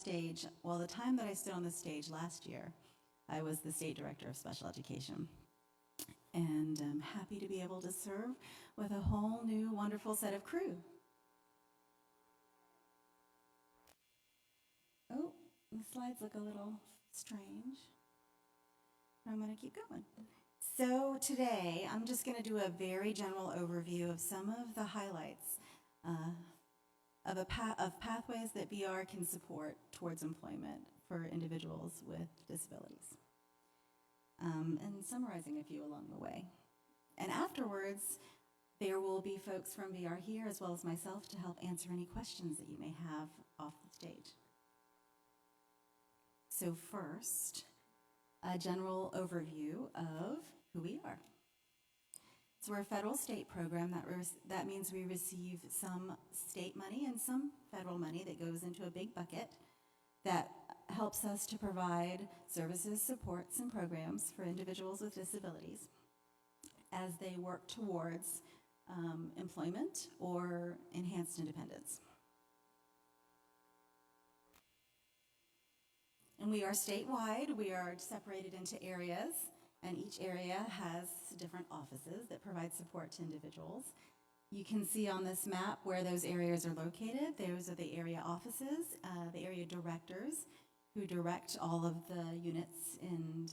stage, well, the time that I stood on the stage last year, I was the State Director of Special Education. And I'm happy to be able to serve with a whole new wonderful set of crew. Oh, the slides look a little strange. I'm going to keep going. So today, I'm just going to do a very general overview of some of the highlights of pathways that VR can support towards employment for individuals with disabilities, and summarizing a few along the way. And afterwards, there will be folks from VR here as well as myself to help answer any questions that you may have off the stage. So first, a general overview of who we are. So we're a federal state program. That means we receive some state money and some federal money that goes into a big bucket that helps us to provide services, supports, and programs for individuals with disabilities as they work towards employment or enhanced independence. And we are statewide. We are separated into areas, and each area has different offices that provide support to individuals. You can see on this map where those areas are located. Those are the area offices, the area directors who direct all of the units and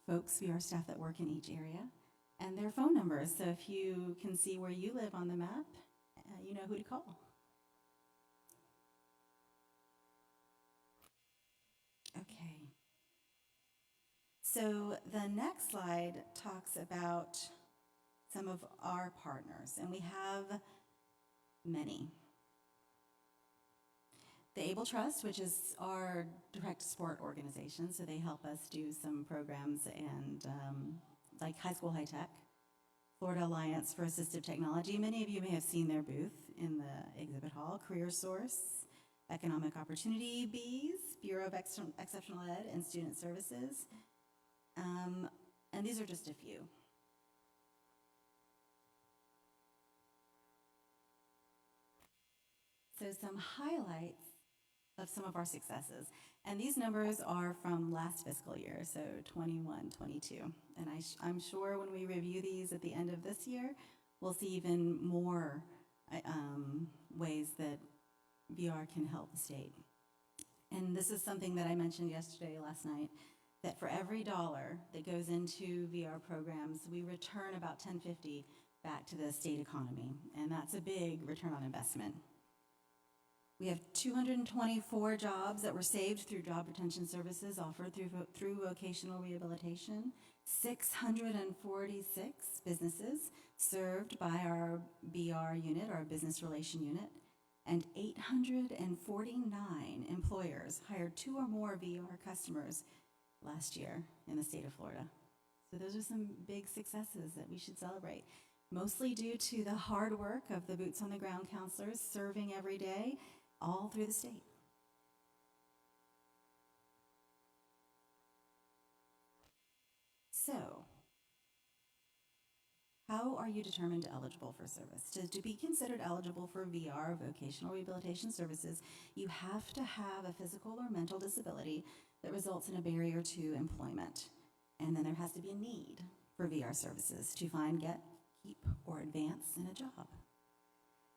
folks, VR staff that work in each area, and their phone numbers. So if you can see where you live on the map, you know who to call. Okay. So the next slide talks about some of our partners, and we have many. The Able Trust, which is our direct support organization, so they help us do some programs and like High School High Tech. Florida Alliance for Assistive Technology, many of you may have seen their booth in the exhibit hall. Career Source, Economic Opportunity, Bees, Bureau of Exceptional Ed and Student Services, and these are just a few. So some highlights of some of our successes. And these numbers are from last fiscal year, so 21-22. And I'm sure when we review these at the end of this year, we'll see even more ways that VR can help the state. And this is something that I mentioned last night, that for every dollar that goes into VR programs, we return about $10.50 back to the state economy. And that's a big return on investment. We have 224 jobs that were saved through job retention services offered through vocational rehabilitation, 646 businesses served by our BR unit, our business relation unit, and 849 employers hired 2 or more VR customers last year in the state of Florida. So those are some big successes that we should celebrate, mostly due to the hard work of the boots on the ground counselors serving every day all through the state. So, how are you determined eligible for service? To be considered eligible for VR, vocational rehabilitation services, you have to have a physical or mental disability that results in a barrier to employment. And then there has to be a need for VR services to find, get, keep, or advance in a job.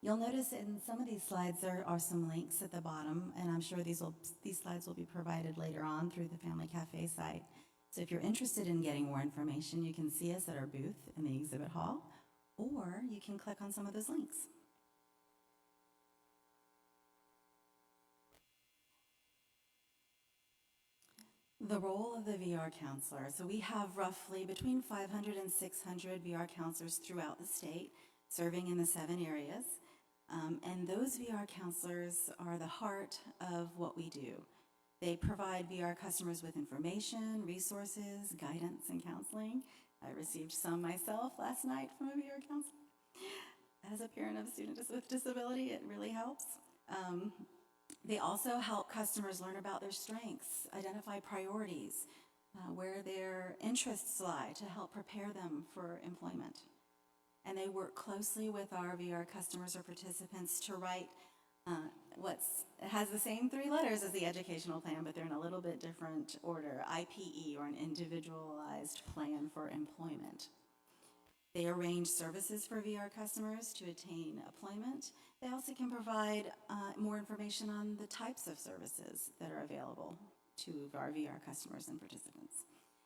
You'll notice in some of these slides there are some links at the bottom, and I'm sure these slides will be provided later on through the Family Cafe site. So if you're interested in getting more information, you can see us at our booth in the exhibit hall, or you can click on some of those links. The role of the VR counselor. So we have roughly between 500 and 600 VR counselors throughout the state, serving in the 7 areas. And those VR counselors are the heart of what we do. They provide VR customers with information, resources, guidance, and counseling. I received some myself last night from a VR counselor. As a parent of a student with disability, it really helps. They also help customers learn about their strengths, identify priorities, where their interests lie to help prepare them for employment. And they work closely with our VR customers or participants to write It has the same three letters as the educational plan, but they're in a little bit different order. IPE, or an individualized plan for employment. They arrange services for VR customers to attain employment. They also can provide more information on the types of services that are available to our VR customers and participants.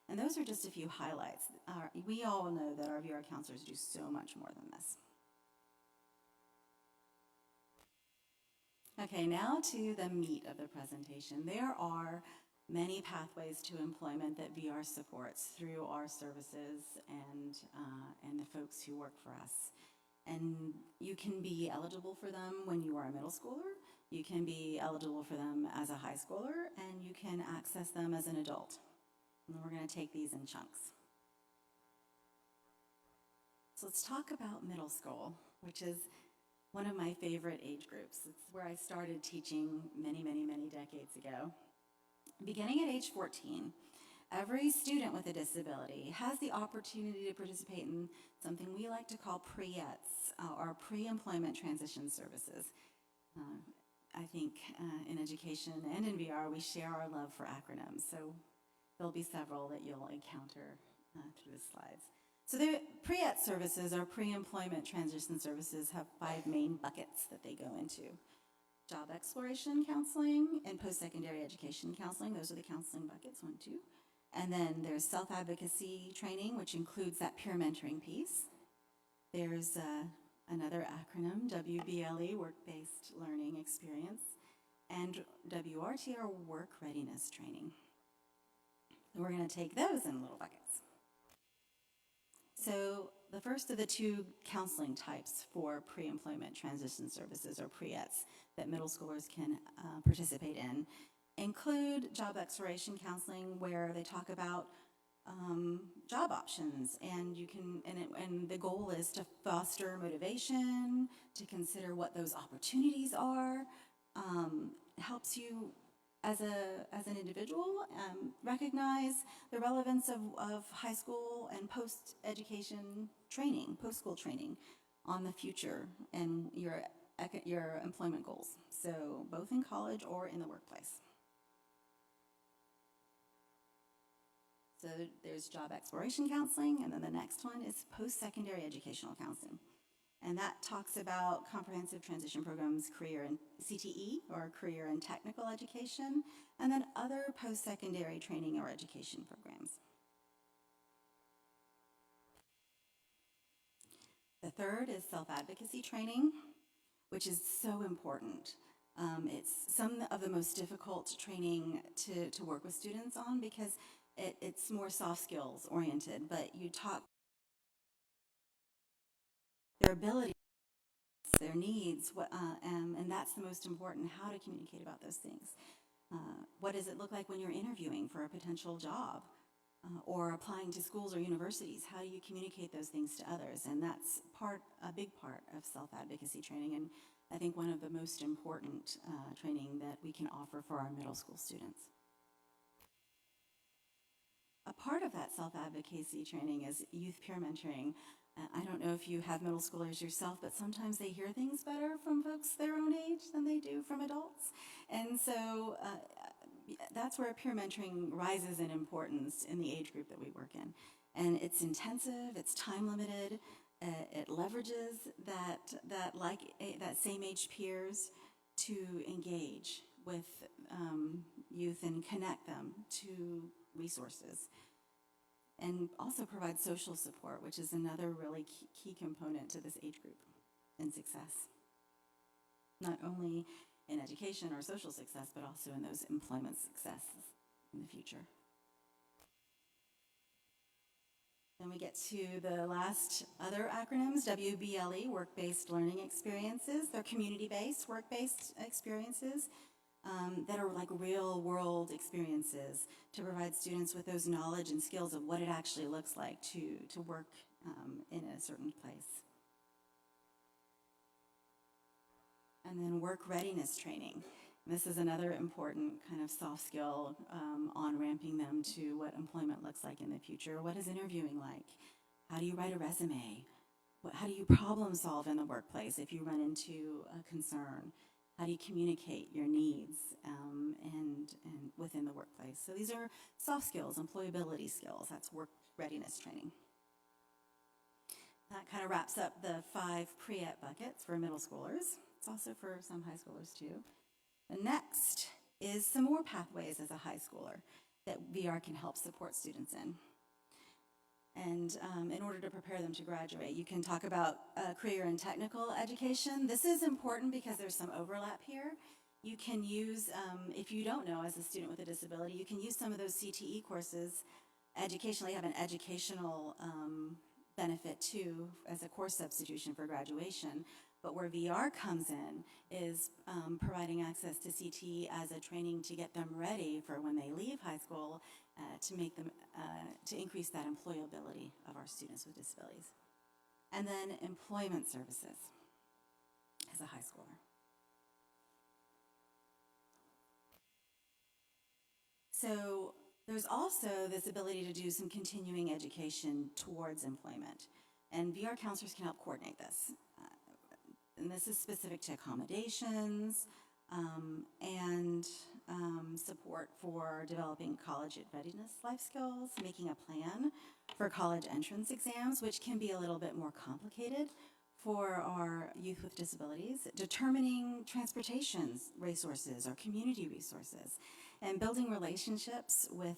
And those are just a few highlights. We all know that our VR counselors do so much more than this. Okay, now to the meat of the presentation. There are many pathways to employment that VR supports through our services and the folks who work for us. And you can be eligible for them when you are a middle schooler, you can be eligible for them as a high schooler, and you can access them as an adult. And we're going to take these in chunks. So let's talk about middle school, which is one of my favorite age groups. It's where I started teaching many, many, many decades ago. Beginning at age 14, every student with a disability has the opportunity to participate in something we like to call pre-ETS, or pre-employment transition services. I think in education and in VR, we share our love for acronyms, so there'll be several that you'll encounter through the slides. So the pre-ETS services, or pre-employment transition services, have 5 main buckets that they go into. Job exploration counseling and post-secondary education counseling. Those are the counseling buckets, 1, 2. And then there's self-advocacy training, which includes that peer mentoring piece. There's another acronym, WBLE, Work-Based Learning Experience, and WRTR, Work Readiness Training. We're going to take those in little buckets. So the first of the 2 counseling types for pre-employment transition services, or pre-ETS, that middle schoolers can participate in include job exploration counseling, where they talk about job options, and and the goal is to foster motivation, to consider what those opportunities are. Helps you as an individual recognize the relevance of high school and post-education training, post-school training, on the future and your employment goals. So both in college or in the workplace. So there's job exploration counseling, and then the next one is post-secondary educational counseling. And that talks about comprehensive transition programs, career and CTE, or career and technical education, and then other post-secondary training or education programs. The third is self-advocacy training, which is so important. It's some of the most difficult training to work with students on, because it's more soft skills oriented, but you talk their abilities, their needs, and that's the most important, how to communicate about those things. What does it look like when you're interviewing for a potential job or applying to schools or universities? How do you communicate those things to others? And that's a big part of self-advocacy training, and I think one of the most important training that we can offer for our middle school students. A part of that self-advocacy training is youth peer mentoring. I don't know if you have middle schoolers yourself, but sometimes they hear things better from folks their own age than they do from adults. And so that's where peer mentoring rises in importance in the age group that we work in. And it's intensive, it's time limited, it leverages that same age peers to engage with youth and connect them to resources, and also provide social support, which is another really key component to this age group and success. Not only in education or social success, but also in those employment successes in the future. Then we get to the last other acronyms, WBLE, Work-Based Learning Experiences. They're community-based, work-based experiences that are like real-world experiences to provide students with those knowledge and skills of what it actually looks like to work in a certain place. And then work readiness training. This is another important kind of soft skill on ramping them to what employment looks like in the future. What is interviewing like? How do you write a resume? How do you problem solve in the workplace if you run into a concern? How do you communicate your needs and within the workplace? So these are soft skills, employability skills. That's work readiness training. That kind of wraps up the 5 pre-ed buckets for middle schoolers. It's also for some high schoolers too. The next is some more pathways as a high schooler that VR can help support students in. And in order to prepare them to graduate, you can talk about career and technical education. This is important because there's some overlap here. You can use, if you don't know as a student with a disability, you can use some of those CTE courses educationally, have an educational benefit too as a course substitution for graduation. But where VR comes in is providing access to CTE as a training to get them ready for when they leave high school to make them, to increase that employability of our students with disabilities. And then employment services as a high schooler. So there's also this ability to do some continuing education towards employment. And VR counselors can help coordinate this. And this is specific to accommodations and support for developing college readiness life skills, making a plan for college entrance exams, which can be a little bit more complicated for our youth with disabilities, determining transportation resources or community resources, and building relationships with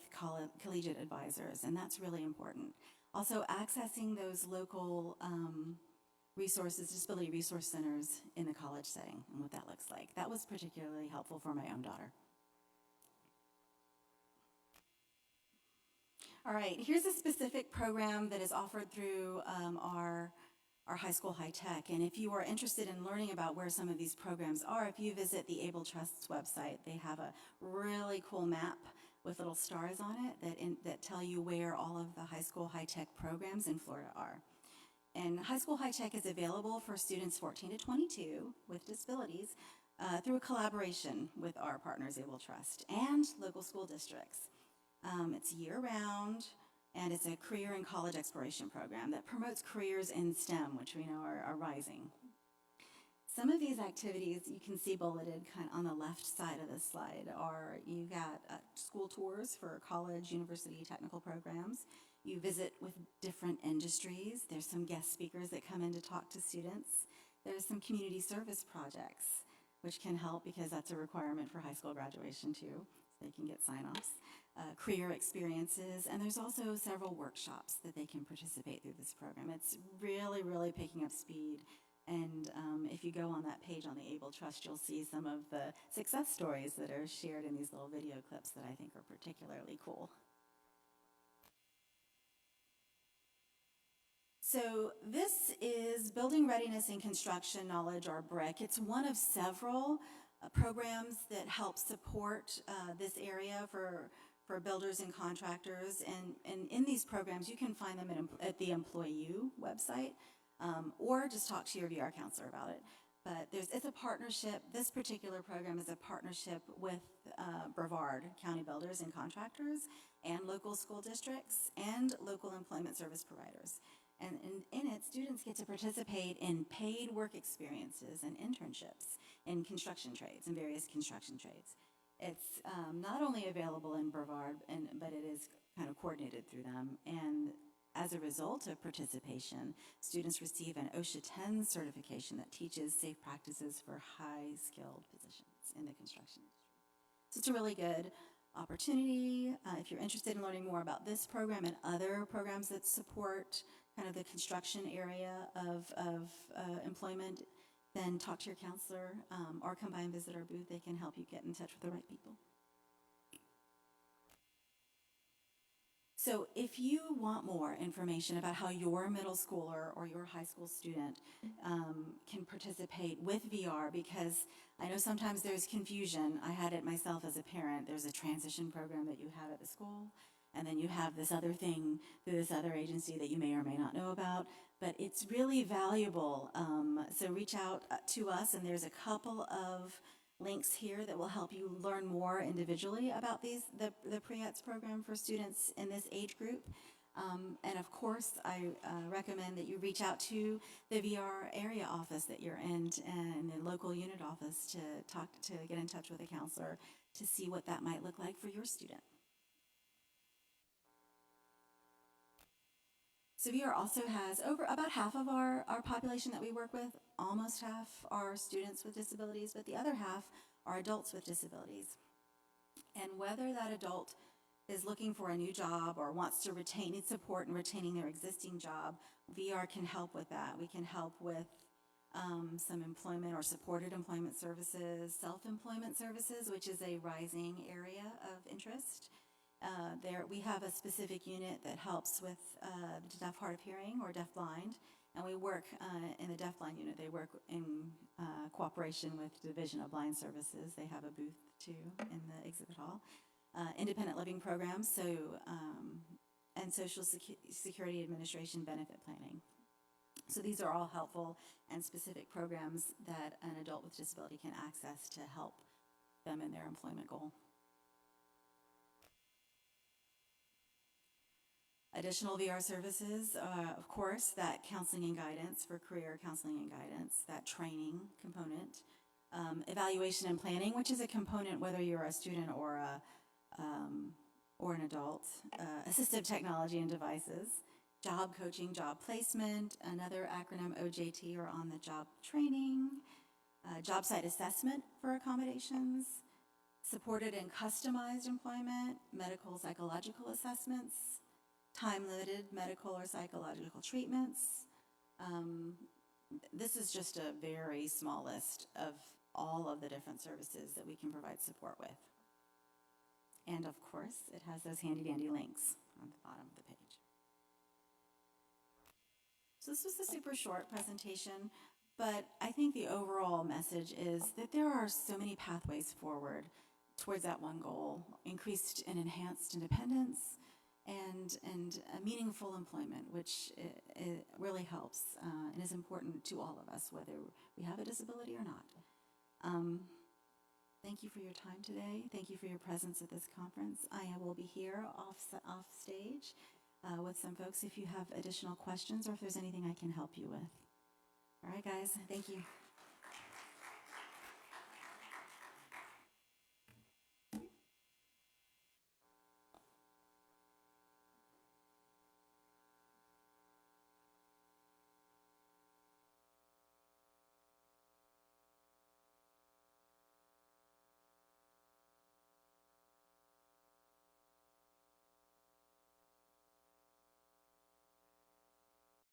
collegiate advisors, and that's really important. Also accessing those local resources, disability resource centers in the college setting and what that looks like. That was particularly helpful for my own daughter. All right, here's a specific program that is offered through our high school high tech. And if you are interested in learning about where some of these programs are, if you visit the Able Trust's website, they have a really cool map with little stars on it that tell you where all of the high school high tech programs in Florida are. And high school high tech is available for students 14 to 22 with disabilities through a collaboration with our partners, Able Trust, and local school districts. It's year-round, and it's a career and college exploration program that promotes careers in STEM, which we know are rising. Some of these activities you can see bulleted kind of on the left side of this slide are you got school tours for college, university, technical programs. You visit with different industries. There's some guest speakers that come in to talk to students. There's some community service projects, which can help because that's a requirement for high school graduation too, so they can get sign-offs. Career experiences, and there's also several workshops that they can participate through this program. It's really, really picking up speed. And if you go on that page on the Able Trust, you'll see some of the success stories that are shared in these little video clips that I think are particularly cool. So this is Building Readiness in Construction Knowledge, or BRIC. It's one of several programs that help support this area for builders and contractors. And in these programs, you can find them at the EmployU website, or just talk to your VR counselor about it. But it's a partnership. This particular program is a partnership with Brevard County Builders and Contractors and local school districts and local employment service providers. And in it, students get to participate in paid work experiences and internships in construction trades, in various construction trades. It's not only available in Brevard, but it is kind of coordinated through them. And as a result of participation, students receive an OSHA 10 certification that teaches safe practices for high-skilled positions in the construction industry. So it's a really good opportunity. If you're interested in learning more about this program and other programs that support kind of the construction area of employment, then talk to your counselor or come by and visit our booth. They can help you get in touch with the right people. So if you want more information about how your middle schooler or your high school student can participate with VR, because I know sometimes there's confusion. I had it myself as a parent. There's a transition program that you have at the school, and then you have this other thing through this other agency that you may or may not know about, but it's really valuable. So reach out to us, and there's a couple of links here that will help you learn more individually about the pre-ETS program for students in this age group. And of course, I recommend that you reach out to the VR area office that you're in and the local unit office to get in touch with a counselor to see what that might look like for your student. So VR also has over about half of our population that we work with, almost half are students with disabilities, but the other half are adults with disabilities. And whether that adult is looking for a new job or wants to needs support in retaining their existing job, VR can help with that. We can help with some employment or supported employment services, self-employment services, which is a rising area of interest. We have a specific unit that helps with the deaf, hard of hearing, or deaf-blind, and we work in the deaf-blind unit. They work in cooperation with Division of Blind Services. They have a booth too in the exhibit hall. Independent living programs, and Social Security Administration benefit planning. So these are all helpful and specific programs that an adult with disability can access to help them in their employment goal. Additional VR services, of course, that counseling and guidance for career counseling and guidance, that training component, evaluation and planning, which is a component whether you're a student or an adult, assistive technology and devices, job coaching, job placement, another acronym OJT or on-the-job training, job site assessment for accommodations, supported and customized employment, medical psychological assessments, time-limited medical or psychological treatments. This is just a very small list of all of the different services that we can provide support with. And of course, it has those handy-dandy links on the bottom of the page. So this was a super short presentation, but I think the overall message is that there are so many pathways forward towards that one goal: increased and enhanced independence and a meaningful employment, which it really helps and is important to all of us, whether we have a disability or not. Thank you for your time today. Thank you for your presence at this conference. I will be here off stage with some folks if you have additional questions or if there's anything I can help you with. All right, guys, thank you.